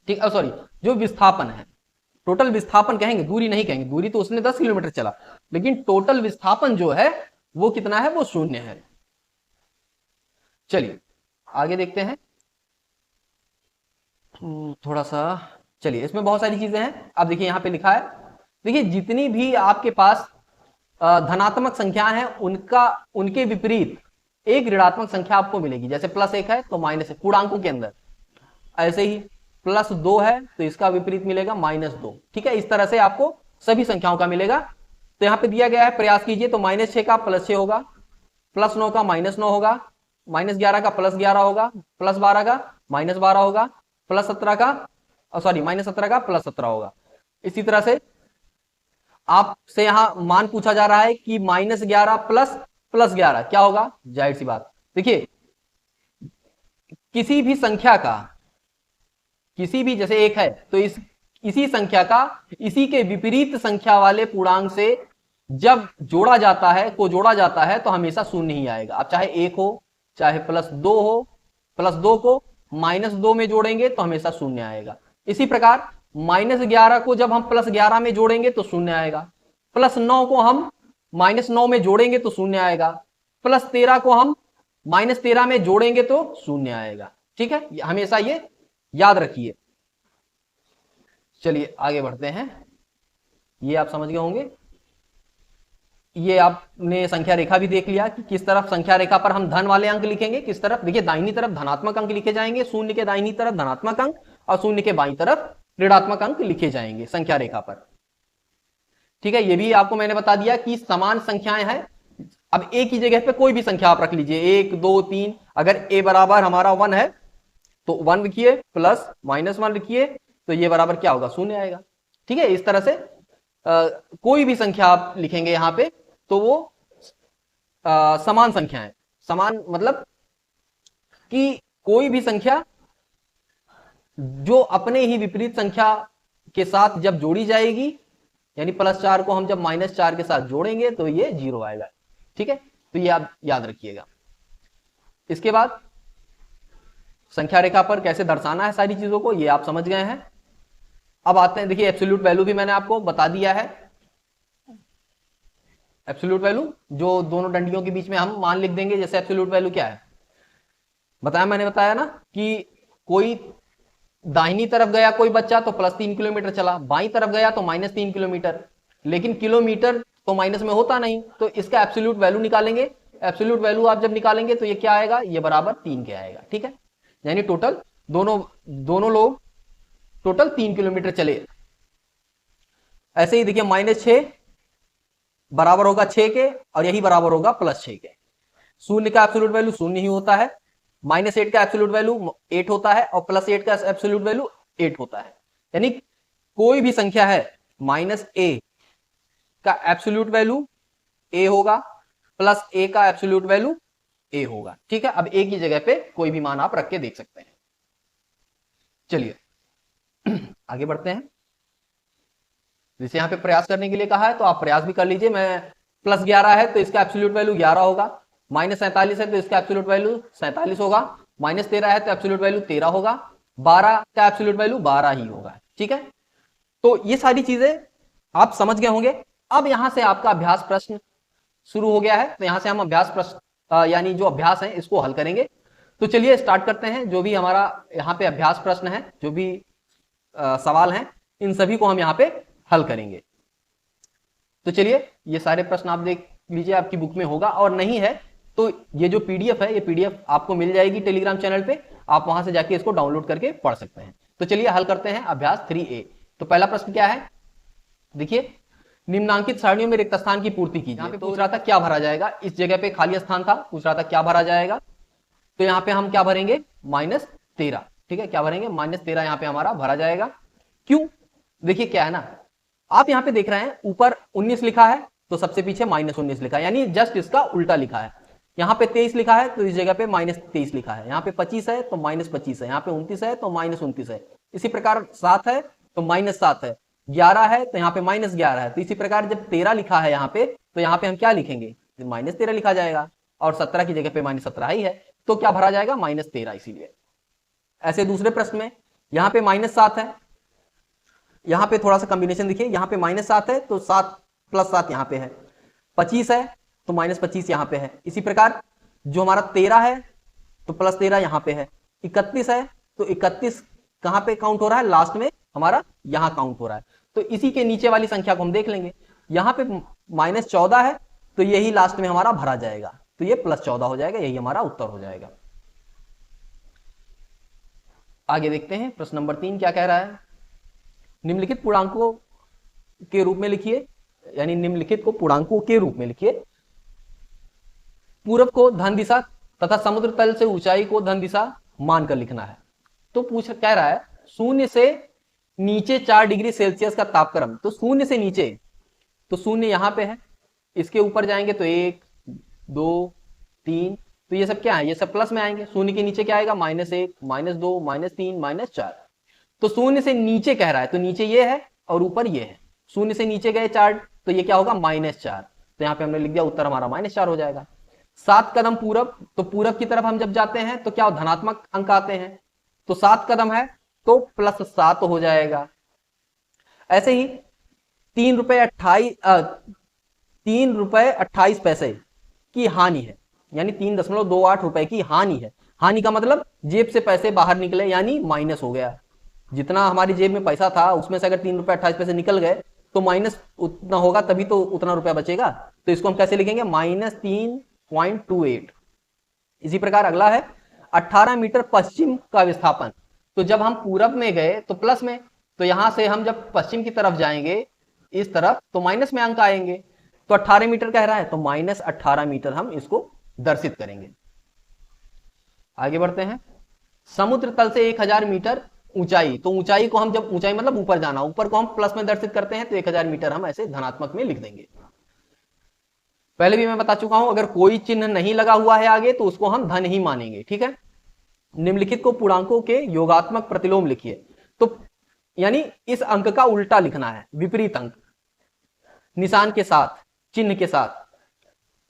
ठीक, सॉरी, जो विस्थापन है, टोटल विस्थापन कहेंगे, दूरी नहीं कहेंगे, दूरी तो उसने 10 किलोमीटर चला, लेकिन टोटल विस्थापन जो है वो कितना है, वो 0 है। चलिए आगे देखते हैं थोड़ा सा। चलिए, इसमें बहुत सारी चीजें हैं। अब देखिए यहां पे लिखा है, देखिए जितनी भी आपके पास धनात्मक संख्या है उनके विपरीत एक ऋणात्मक संख्या आपको मिलेगी। जैसे +1 है तो -1 पूर्णांकों के अंदर, ऐसे ही +2 है तो इसका विपरीत मिलेगा -2। ठीक है, इस तरह से आपको सभी संख्याओं का मिलेगा। तो यहां पे दिया गया है, प्रयास कीजिए। तो -6 का +6 होगा, +9 का -9 होगा, -11 का +11 होगा, +12 का -12 होगा, +17 का -17 का +17 होगा। इसी तरह से आपसे यहां मान पूछा जा रहा है कि -11 +11 क्या होगा। जाहिर सी बात, देखिए किसी भी संख्या का, किसी भी, जैसे 1 है तो इसी संख्या का इसी के विपरीत संख्या वाले पूर्णांक से जब जोड़ा जाता है, को जोड़ा जाता है, तो हमेशा शून्य ही आएगा। अब चाहे 1 हो, चाहे +2 हो, +2 को -2 में जोड़ेंगे तो हमेशा शून्य आएगा। इसी प्रकार -11 को जब हम +11 में जोड़ेंगे तो शून्य आएगा, +9 को हम -9 में जोड़ेंगे तो शून्य आएगा, +13 को हम -13 में जोड़ेंगे तो शून्य आएगा। ठीक है, हमेशा ये याद रखिए। चलिए आगे बढ़ते हैं। ये आप समझ गए होंगे। ये आपने संख्या रेखा भी देख लिया कि किस तरफ संख्या रेखा पर हम धन वाले अंक लिखेंगे, किस तरफ। देखिए दाहिनी तरफ धनात्मक अंक लिखे जाएंगे, शून्य के दाहिनी तरफ धनात्मक अंक और शून्य के बाईं तरफ ऋणात्मक अंक लिखे जाएंगे संख्या रेखा पर। ठीक है, ये भी आपको मैंने बता दिया कि समान संख्याएं हैं। अब ए की जगह पे कोई भी संख्या आप रख लीजिए, 1 2 3। अगर ए बराबर हमारा 1 है तो 1 लिखिए, प्लस -1 लिखिए, तो ये बराबर क्या होगा, शून्य आएगा। ठीक है, इस तरह से कोई भी संख्या आप लिखेंगे यहां पे तो वो समान संख्या है। समान मतलब कि कोई भी संख्या जो अपने ही विपरीत संख्या के साथ जब जोड़ी जाएगी, यानी +4 को हम जब -4 के साथ जोड़ेंगे तो ये 0 आएगा। ठीक है, तो ये आप याद रखिएगा। इसके बाद संख्या रेखा पर कैसे दर्शाना है सारी चीजों को, ये आप समझ गए हैं। अब आते हैं, देखिए एब्सोल्यूट वैल्यू भी मैंने आपको बता दिया है। एब्सोल्यूट वैल्यू जो दोनों डंडियों के बीच में हम मान लिख देंगे। जैसे एब्सोल्यूट वैल्यू क्या है बताया, मैंने बताया ना कि कोई दाहिनी तरफ गया कोई बच्चा तो +3 किलोमीटर चला, बाईं तरफ गया तो -3 किलोमीटर, लेकिन किलोमीटर तो माइनस में होता नहीं, तो इसका एब्सोल्यूट वैल्यू निकालेंगे। एब्सोल्यूट वैल्यू आप जब निकालेंगे तो ये क्या आएगा, ये बराबर 3 के आएगा। ठीक है, यानी टोटल दोनों लोग टोटल 3 किलोमीटर चले। ऐसे ही देखिए -6 बराबर होगा 6 के और यही बराबर होगा +6 के। शून्य का एब्सोल्यूट वैल्यू शून्य ही होता है, -8 का एब्सोल्यूट वैल्यू 8 होता है और +8 का एब्सोल्यूट वैल्यू 8 होता है। यानी कोई भी संख्या है -a का एब्सोल्यूट वैल्यू a होगा, +a का एब्सोल्यूट वैल्यू a होगा। ठीक है, अब a की जगह पे कोई भी मान आप रख के देख सकते हैं। चलिए आगे बढ़ते हैं। जैसे यहाँ पे प्रयास करने के लिए कहा है तो आप प्रयास भी कर लीजिए। मैं +11 है तो इसका एब्सोल्यूट वैल्यू 11 होगा, -47 है तो इसका एब्सोल्यूट वैल्यू 47 होगा, -13 है तो एब्सोल्यूट वैल्यू 13 होगा, 12 का एब्सोल्यूट वैल्यू 12 ही होगा। ठीक है, तो ये सारी चीजें आप समझ गए होंगे। अब यहां से आपका अभ्यास प्रश्न शुरू हो गया है, तो यहां से हम अभ्यास प्रश्न यानी जो अभ्यास है इसको हल करेंगे। तो चलिए स्टार्ट करते हैं। जो भी हमारा यहाँ पे अभ्यास प्रश्न है, जो भी सवाल हैं, इन सभी को हम यहाँ पे हल करेंगे। तो चलिए ये सारे प्रश्न आप देख लीजिए, आपकी बुक में होगा, और नहीं है तो ये जो पीडीएफ है, ये पीडीएफ आपको मिल जाएगी टेलीग्राम चैनल पे, आप वहां से जाके इसको डाउनलोड करके पढ़ सकते हैं। तो चलिए हल करते हैं अभ्यास 3A। तो पहला प्रश्न क्या है, देखिए निम्नांकित सारणियों में रिक्त स्थान की पूर्ति कीजिए। यहाँ पे पूछ रहा था क्या भरा जाएगा, इस जगह पे खाली स्थान था, पूछ रहा था क्या भरा जाएगा। तो यहाँ पे हम क्या भरेंगे, -13। ठीक है, क्या भरेंगे, -13 यहाँ पे हमारा भरा जाएगा। क्यों, देखिए क्या है ना, आप यहाँ पे देख रहे हैं ऊपर 19 लिखा है तो सबसे पीछे -19 लिखा है, यानी जस्ट इसका उल्टा लिखा है। यहाँ पे 23 लिखा है तो इस जगह पे -23 लिखा है। यहाँ पे 25 है तो -25 है, यहाँ पे 29 है तो -29 है। इसी प्रकार 7 है तो -7 है, 11 है तो यहाँ पे -11 है। तो इसी प्रकार जब 13 लिखा है यहाँ पे, तो यहाँ पे हम क्या लिखेंगे, -13 लिखा जाएगा, और 17 की जगह पे -17 ही है, तो क्या भरा जाएगा, -13। इसीलिए ऐसे दूसरे प्रश्न में यहाँ पे -7 है, यहाँ पे थोड़ा सा कॉम्बिनेशन देखिए, यहाँ पे -7 है तो 7 + 7 यहाँ पे है, 25 है तो -25 यहाँ पे है। इसी प्रकार जो हमारा 13 है तो +13 यहाँ पे है, 31 है तो 31 कहाँ पे काउंट हो रहा है, लास्ट में हमारा यहाँ काउंट हो रहा है। तो इसी के नीचे वाली संख्या को हम देख लेंगे, यहाँ पे -14 है तो यही लास्ट में हमारा भरा जाएगा, तो ये +14 हो जाएगा, यही हमारा उत्तर हो जाएगा। आगे देखते हैं प्रश्न नंबर 3 क्या कह रहा है। निम्नलिखित पूर्णांकों के रूप में लिखिए, यानी निम्नलिखित को पूर्णांकों के रूप में लिखिए। पूरब को धन दिशा तथा समुद्र तल से ऊंचाई को धन दिशा मानकर लिखना है। तो कह रहा है शून्य से नीचे 4 डिग्री सेल्सियस का तापक्रम, तो शून्य से नीचे, तो शून्य यहां पे है, इसके ऊपर जाएंगे तो 1 2 3, तो ये सब क्या है, ये सब प्लस में आएंगे। शून्य के नीचे क्या आएगा, -1 -2 -3 -4। तो शून्य से नीचे कह रहा है, तो नीचे ये है और ऊपर ये है। शून्य से नीचे गए 4, तो ये क्या होगा, -4। तो यहाँ पे हमने लिख दिया, उत्तर हमारा -4 हो जाएगा। 7 कदम पूरब, तो पूरब की तरफ हम जब जाते हैं तो क्या धनात्मक अंक आते हैं, तो 7 कदम है तो +7 हो जाएगा। ऐसे ही 3 रुपए 28 पैसे की हानि है, यानी 3.28 रुपए की हानि है। हानि का मतलब जेब से पैसे बाहर निकले, यानी माइनस हो गया। जितना हमारी जेब में पैसा था उसमें से अगर 3 रुपए 28 पैसे निकल गए तो माइनस उतना होगा, तभी तो उतना रुपया बचेगा। तो इसको हम कैसे लिखेंगे, -3.28। इसी प्रकार अगला है 18 मीटर पश्चिम का विस्थापन। तो जब हम पूरब में गए तो प्लस में, तो यहां से हम जब पश्चिम की तरफ जाएंगे इस तरफ तो माइनस में अंक आएंगे। तो 18 मीटर कह रहा है तो -18 मीटर हम इसको दर्शित करेंगे। आगे बढ़ते हैं। समुद्र तल से 1000 मीटर ऊंचाई, तो ऊंचाई को हम जब, ऊंचाई मतलब ऊपर जाना, ऊपर को हम प्लस में दर्शित करते हैं तो 1000 मीटर हम ऐसे धनात्मक में लिख देंगे। पहले भी मैं बता चुका हूं, अगर कोई चिन्ह नहीं लगा हुआ है आगे तो उसको हम धन ही मानेंगे, ठीक है। निम्नलिखित को पूर्णांकों के योगात्मक प्रतिलोम लिखिए। तो यानी इस अंक का उल्टा लिखना है, विपरीत अंक, निशान के साथ, चिन्ह के साथ।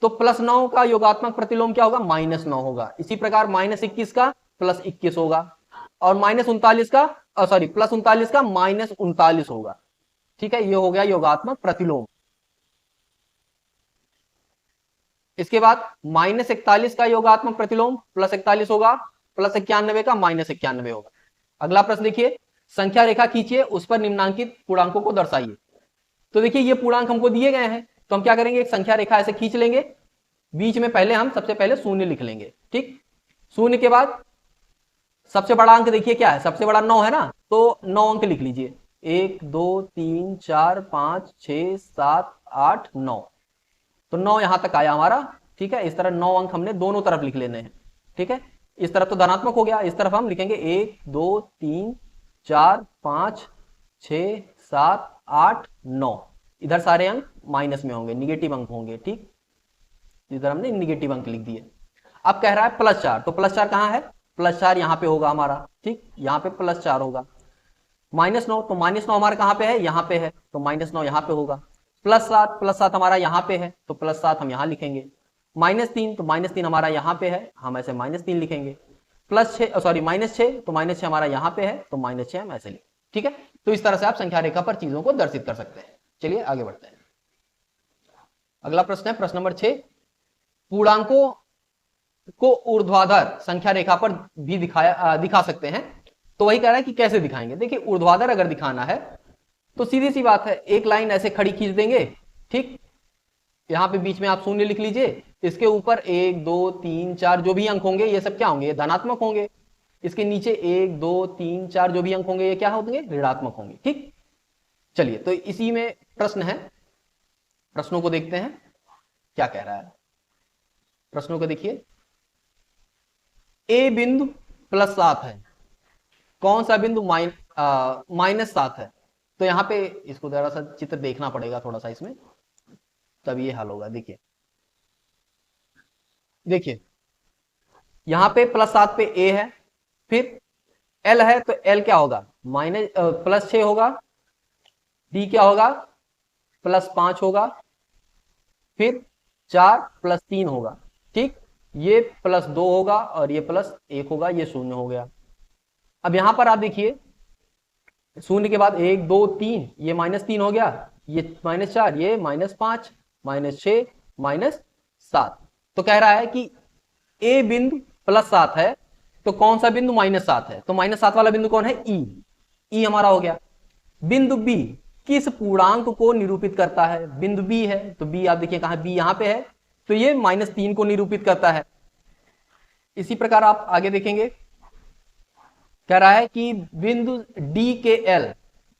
तो +9 का योगात्मक प्रतिलोम क्या होगा, -9 होगा। इसी प्रकार -21 का +21 होगा, और -39 का +39 का -39 होगा, ठीक है। ये हो गया योगात्मक प्रतिलोम। इसके बाद -41 का योगात्मक प्रतिलोम +41 होगा, +91 का -91 होगा। अगला प्रश्न देखिए, संख्या रेखा खींचिए, उस पर निम्नांकित पूर्णांकों को दर्शाइए। तो देखिए ये पूर्णांक हमको दिए गए हैं, तो हम क्या करेंगे, एक संख्या रेखा ऐसे खींच लेंगे, बीच में पहले हम सबसे पहले शून्य लिख लेंगे, ठीक। शून्य के बाद सबसे बड़ा अंक देखिए क्या है, सबसे बड़ा 9 है ना, तो 9 अंक लिख लीजिए, 1 2 3 4 5 6 7 8 9। तो 9 यहां तक आया हमारा, ठीक है। इस तरह 9 अंक हमने दोनों तरफ लिख लेने हैं, ठीक है। इस तरफ तो धनात्मक हो गया, इस तरफ हम लिखेंगे 1 2 3 4 5 6 7 8 9। इधर सारे अंक माइनस में होंगे, निगेटिव अंक होंगे, ठीक। इधर हमने निगेटिव अंक लिख दिए। अब कह रहा है +4, तो +4 कहां है, +4 यहां पे होगा हमारा, ठीक। यहां पे +4 होगा। -9, तो -9 हमारा कहां पे है, यहां पे है, तो -9 यहां पे होगा। +7 हमारा यहां पे है, तो +7 हम यहां लिखेंगे। -3, तो -3 हमारा यहां पे है, हम ऐसे -3 लिखेंगे। -6, तो -6 हमारा यहां पे है, तो -6 हम ऐसे लिखेंगे, ठीक है। तो इस तरह से आप संख्या रेखा पर चीजों को दर्शित कर सकते हैं। चलिए आगे बढ़ते हैं। अगला प्रश्न है प्रश्न नंबर 6। पूर्णांकों को ऊर्ध्वाधर संख्या रेखा पर भी दिखा सकते हैं। तो वही कह रहा है कि कैसे दिखाएंगे। देखिए ऊर्ध्वाधर अगर दिखाना है तो सीधी सी बात है, एक लाइन ऐसे खड़ी खींच देंगे, ठीक। यहां पे बीच में आप शून्य लिख लीजिए, इसके ऊपर 1 2 3 4 जो भी अंक होंगे ये सब क्या होंगे, धनात्मक होंगे। इसके नीचे 1 2 3 4 जो भी अंक होंगे ये क्या होंगे, ऋणात्मक होंगे, ठीक। चलिए तो इसी में प्रश्न है, प्रश्नों को देखते हैं क्या कह रहा है। प्रश्नों को देखिए, ए बिंदु +7 है, कौन सा बिंदु -7 है। तो यहां पे इसको जरा सा चित्र देखना पड़ेगा थोड़ा सा इसमें, तब ये हल होगा। देखिए यहां पे +7 पे ए है, फिर एल है, तो एल क्या होगा, +6 होगा। डी क्या होगा, +5 होगा, फिर 4 +3 होगा, ठीक। ये +2 होगा और ये +1 होगा, ये 0 हो गया। अब यहां पर आप देखिए, 0 के बाद 1 2 3, ये -3 हो गया, ये -4, ये -5 -6 -7। तो कह रहा है कि ए बिंदु +7 है, तो कौन सा बिंदु -7 है, तो -7 वाला बिंदु कौन है, ई हमारा हो गया। बिंदु बी किस पूर्णांक को निरूपित करता है, बिंदु बी है, तो बी आप देखिए कहां, बी यहां पे है, तो ये -3 को निरूपित करता है। इसी प्रकार आप आगे देखेंगे, कह रहा है कि बिंदु डी के एल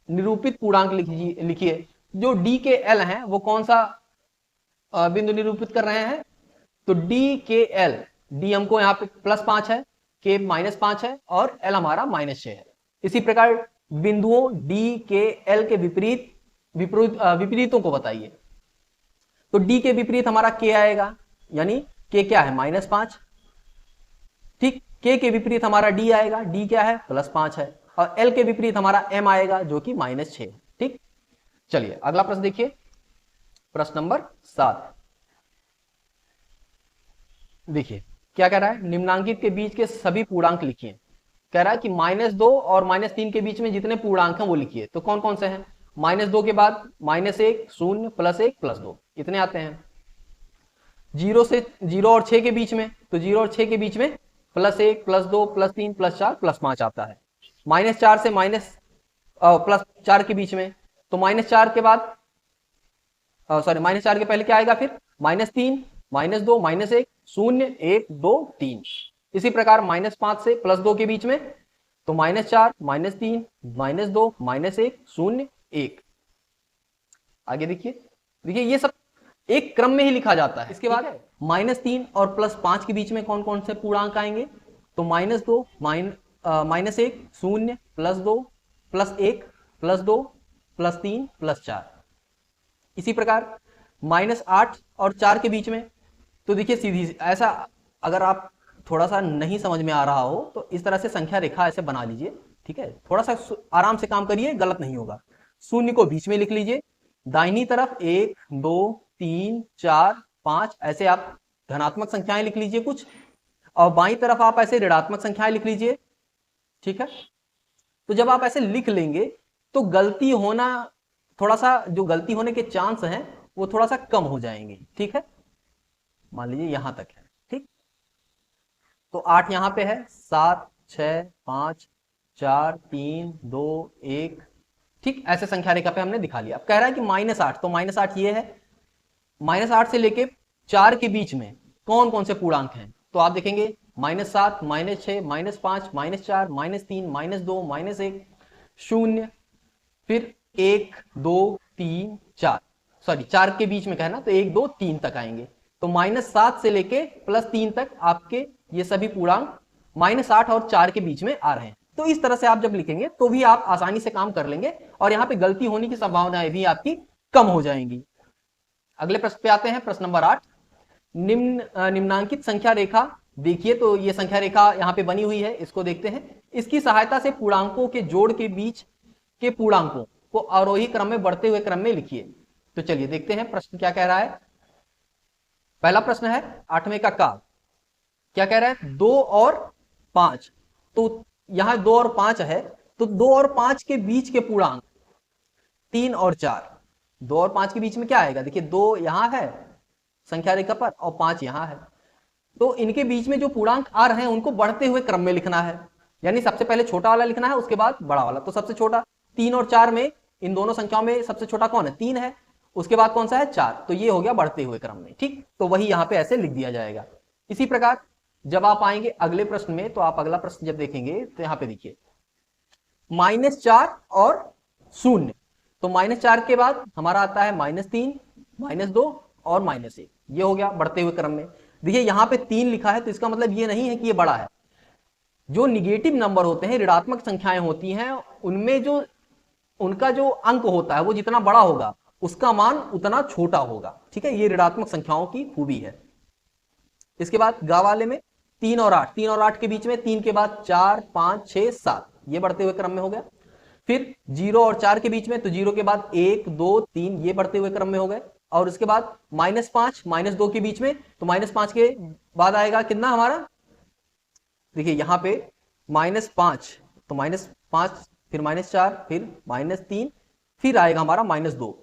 निरूपित पूर्णांक लिखिए। जो डी के एल है वो कौन सा बिंदु निरूपित कर रहे हैं? तो डी के एल, डी हमको यहाँ पे +5 है, के -5 है और एल हमारा -6 है। इसी प्रकार बिंदुओं डी के एल के विपरीतों को बताइए। तो डी के विपरीत हमारा के आएगा, यानी के क्या है? -5। ठीक, के विपरीत हमारा डी आएगा, डी क्या है? +5 है। और एल के विपरीत हमारा एम आएगा जो कि -6 है। ठीक, चलिए अगला प्रश्न देखिए, प्रश्न नंबर 7। देखिए क्या कह रहा है? निम्नांकित के बीच के सभी पूर्णांक लिखिए। कह रहा है कि -2 और -3 के बीच में जितने पूर्णांक हैं वो लिखिए। तो कौन कौन से हैं? -2 के बाद -1, 0, +1, +2 इतने आते हैं। 0 और 6 के बीच में, तो 0 और 6 के बीच में +1, +2, +3, +4, +5 आता है। -4 से +4 के बीच में, तो -4 के बाद -4 के पहले क्या आएगा? फिर -3, -2, -1, 0, 1, 2, 3। इसी प्रकार -5 से +2 के बीच में, तो -4, -3, -2, -1, 0, 1। आगे देखिए ये सब एक क्रम में ही लिखा जाता है। इसके बाद -3 और +5 के बीच में कौन कौन से पूर्णांक आएंगे? तो -2, -1, 0, +2, +1, +2, +3, +4। इसी प्रकार -8 और 4 के बीच में, तो देखिए सीधी ऐसा, अगर आप थोड़ा सा नहीं समझ में आ रहा हो तो इस तरह से संख्या रेखा ऐसे बना लीजिए। ठीक है, थोड़ा सा आराम से काम करिए, गलत नहीं होगा। 0 को बीच में लिख लीजिए, दाहिनी तरफ 1, 2, 3, 4, 5 ऐसे आप धनात्मक संख्याएं लिख लीजिए कुछ, और बाईं तरफ आप ऐसे ऋणात्मक संख्याएं लिख लीजिए। ठीक है, तो जब आप ऐसे लिख लेंगे तो गलती होना, थोड़ा सा जो गलती होने के चांस हैं वो थोड़ा सा कम हो जाएंगे। ठीक है, मान लीजिए यहां तक है। ठीक, तो 8 यहां पे है, 7, 6, 5, 4, 3, 2, 1। ठीक, ऐसे संख्या रेखा पे हमने दिखा लिया। अब कह रहा है कि -8, तो -8 ये है। -8 से लेके 4 के बीच में कौन कौन से पूर्णांक हैं? तो आप देखेंगे -7, -6, -5, -4, -3, -2, -1, 0, फिर 1, 2, 3, 4। सॉरी, 4 के बीच में कहना, तो 1, 2, 3 तक आएंगे। तो -7 से लेके +3 तक आपके ये सभी पूर्णांक -8 और 4 के बीच में आ रहे हैं। तो इस तरह से आप जब लिखेंगे तो भी आप आसानी से काम कर लेंगे और यहाँ पे गलती होने की संभावनाएं भी आपकी कम हो जाएंगी। अगले प्रश्न पे आते हैं, प्रश्न नंबर 8। निम्नांकित संख्या रेखा देखिए, तो ये संख्या रेखा यहाँ पे बनी हुई है, इसको देखते हैं। इसकी सहायता से पूर्णांकों के जोड़ के बीच के पूर्णांकों को आरोही क्रम में बढ़ते हुए क्रम में लिखिए। तो चलिए देखते हैं प्रश्न क्या कह रहा है। पहला प्रश्न है 8वें का का, क्या कह रहा है? 2 और 5। तो यहां 2 और 5 है, तो 2 और 5 के बीच के पूर्णांक 3 और 4। 2 और 5 के बीच में क्या आएगा? देखिए 2 यहां है संख्या रेखा पर और 5 यहां है, तो इनके बीच में जो पूर्णांक आ रहे हैं उनको बढ़ते हुए क्रम में लिखना है। यानी सबसे पहले छोटा वाला लिखना है, उसके बाद बड़ा वाला। तो सबसे छोटा 3 और 4 में, इन दोनों संख्याओं में सबसे छोटा कौन है? 3 है। उसके बाद कौन सा है? 4। तो ये हो गया बढ़ते हुए क्रम में। ठीक, तो वही यहां पे ऐसे लिख दिया जाएगा। इसी प्रकार जब आप आएंगे अगले प्रश्न में, तो आप अगला प्रश्न जब देखेंगे तो यहां पे देखिए -4 और 0। तो -4 के बाद हमारा आता है -3, -2 और -1। ये हो गया बढ़ते हुए क्रम में। देखिए यहां पे 3 लिखा है, तो इसका मतलब ये नहीं है कि ये बड़ा है। जो निगेटिव नंबर होते हैं, ऋणात्मक संख्याएं होती हैं, उनमें जो उनका जो अंक होता है वो जितना बड़ा होगा उसका मान उतना छोटा होगा। ठीक है, ये ऋणात्मक संख्याओं की खूबी है। इसके बाद गा वाले में 3 और 8, 3 और 8 के बीच में 3 के बाद 4, 5, 6, 7, ये बढ़ते हुए क्रम में हो गया। फिर 0 और 4 के बीच में, तो 0 के बाद 1, 2, 3, ये बढ़ते हुए क्रम में हो गए। और उसके बाद -5, -2 के बीच में, तो -5 के बाद आएगा कितना हमारा? देखिए यहां पे -5, तो -5, फिर -4, फिर -3, फिर आएगा हमारा -2।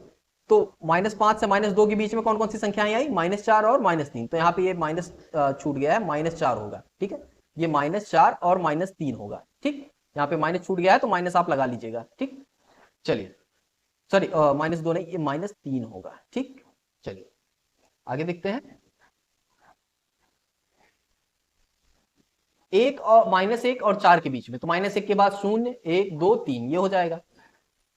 तो -5 से -2 के बीच में कौन कौन सी संख्याएं आई? -4 और -3। तो यहाँ पे ये माइनस छूट गया है, -4 होगा। ठीक है, ये -4 और -3 होगा। ठीक, यहाँ पे माइनस छूट गया है तो माइनस आप लगा लीजिएगा। ठीक, चलिए, सॉरी -2 नहीं, ये -3 होगा। ठीक, चलिए आगे देखते हैं। 1 और -1 और 4 के बीच में, तो -1 के बाद 0 1 2 3 ये हो जाएगा।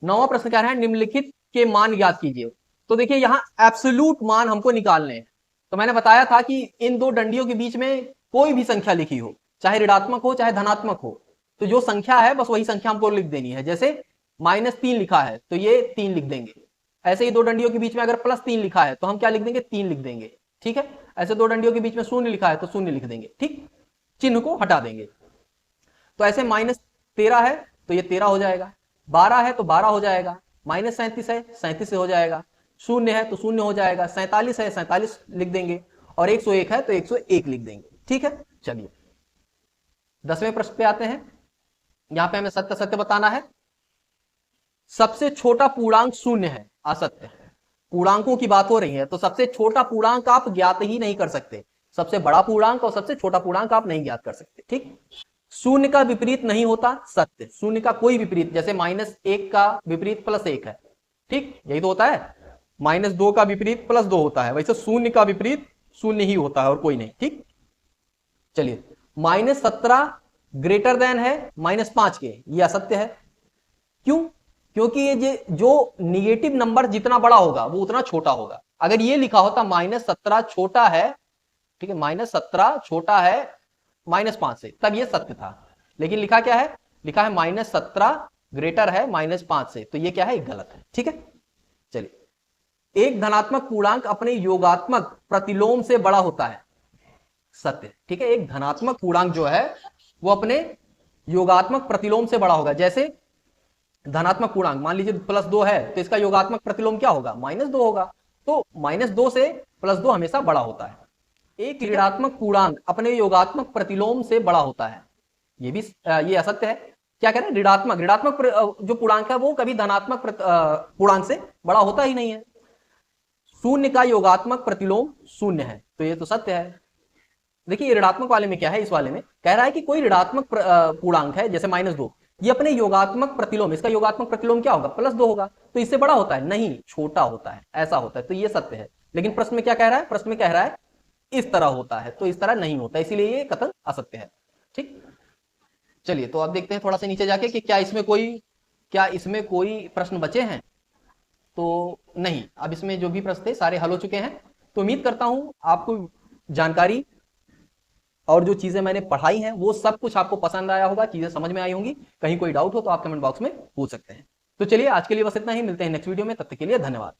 9वां प्रश्न कह रहा है निम्नलिखित के मान ज्ञात कीजिए। तो देखिए यहां एब्सोल्यूट मान हमको निकालने हैं। तो मैंने बताया था कि इन दो डंडियों के बीच में कोई भी संख्या लिखी हो, चाहे ऋणात्मक हो चाहे धनात्मक हो, तो जो संख्या है बस वही संख्या हमको लिख देनी है। जैसे -3 लिखा है तो ये 3 लिख देंगे। ऐसे ही दो डंडियों के बीच में अगर +3 लिखा है तो हम क्या लिख देंगे, 3 लिख देंगे। ठीक है, ऐसे दो डंडियों के बीच में 0 लिखा है तो 0 लिख देंगे। ठीक, चिन्ह को हटा देंगे। तो ऐसे -13 है तो ये 13 हो जाएगा, 12 है तो 12 हो जाएगा, -37 है 37 से हो जाएगा, 0 है तो 0 हो जाएगा, 47 है 47 लिख देंगे, और 101 है तो 101 लिख देंगे। ठीक है, चलिए 10वें प्रश्न पे आते हैं। यहां पे हमें सत्य सत्य बताना है। सबसे छोटा पूर्णांक 0 है, असत्य। पूर्णांकों की बात हो रही है तो सबसे छोटा पूर्णांक आप ज्ञात ही नहीं कर सकते। सबसे बड़ा पूर्णांक और सबसे छोटा पूर्णांक आप नहीं ज्ञात कर सकते। ठीक, 0 का विपरीत नहीं होता, सत्य। 0 का कोई विपरीत, जैसे -1 का विपरीत +1 है। ठीक, यही तो होता है। -2 का विपरीत +2 होता है, वैसे 0 का विपरीत 0 ही होता है और कोई नहीं। ठीक, चलिए -17 ग्रेटर देन है -5 के, ये असत्य है। क्यों? क्योंकि ये जो निगेटिव नंबर जितना बड़ा होगा वो उतना छोटा होगा। अगर ये लिखा होता -17 छोटा है, ठीक है, -17 छोटा है -5 से, तब ये सत्य था। लेकिन लिखा क्या है, लिखा है -17 ग्रेटर है -5 से, तो ये क्या है, गलत है। ठीक है, चलिए एक धनात्मक पूर्णांक अपने योगात्मक प्रतिलोम से बड़ा होता है, सत्य। ठीक है, एक धनात्मक पूर्णांक जो है वो अपने योगात्मक प्रतिलोम से बड़ा होगा। जैसे धनात्मक पूर्णांक मान लीजिए +2 है तो इसका योगात्मक प्रतिलोम क्या होगा, -2 होगा। तो -2 से +2 हमेशा बड़ा होता है। एक ऋणात्मक पूर्णांक अपने योगात्मक प्रतिलोम से बड़ा होता है, ये असत्य है। क्या कह रहे हैं, ऋणात्मक जो पूर्णांक है वो कभी धनात्मक पूर्णांक से बड़ा होता ही नहीं है। 0 का योगात्मक प्रतिलोम 0 है, तो ये तो सत्य है। देखिए ऋणात्मक वाले में क्या है, इस वाले में कह रहा है कि कोई ऋणात्मक पूर्णांक है जैसे -2, ये अपने योगात्मक प्रतिलोम, इसका योगात्मक प्रतिलोम क्या होगा, +2 होगा, तो इससे बड़ा होता है नहीं, छोटा होता है, ऐसा होता है। तो ये सत्य है। लेकिन प्रश्न में क्या कह रहा है, प्रश्न में कह रहा है इस तरह होता है, तो इस तरह नहीं होता, इसीलिए ये कथन असत्य है। ठीक, चलिए तो अब देखते हैं थोड़ा सा नीचे जाके कि क्या इसमें कोई प्रश्न बचे हैं। तो नहीं, अब इसमें जो भी प्रश्न थे सारे हल हो चुके हैं। तो उम्मीद करता हूं आपको जानकारी और जो चीजें मैंने पढ़ाई हैं वो सब कुछ आपको पसंद आया होगा, चीजें समझ में आई होंगी। कहीं कोई डाउट हो तो आप कमेंट बॉक्स में पूछ सकते हैं। तो चलिए आज के लिए बस इतना ही, मिलते हैं नेक्स्ट वीडियो में, तब तक के लिए धन्यवाद।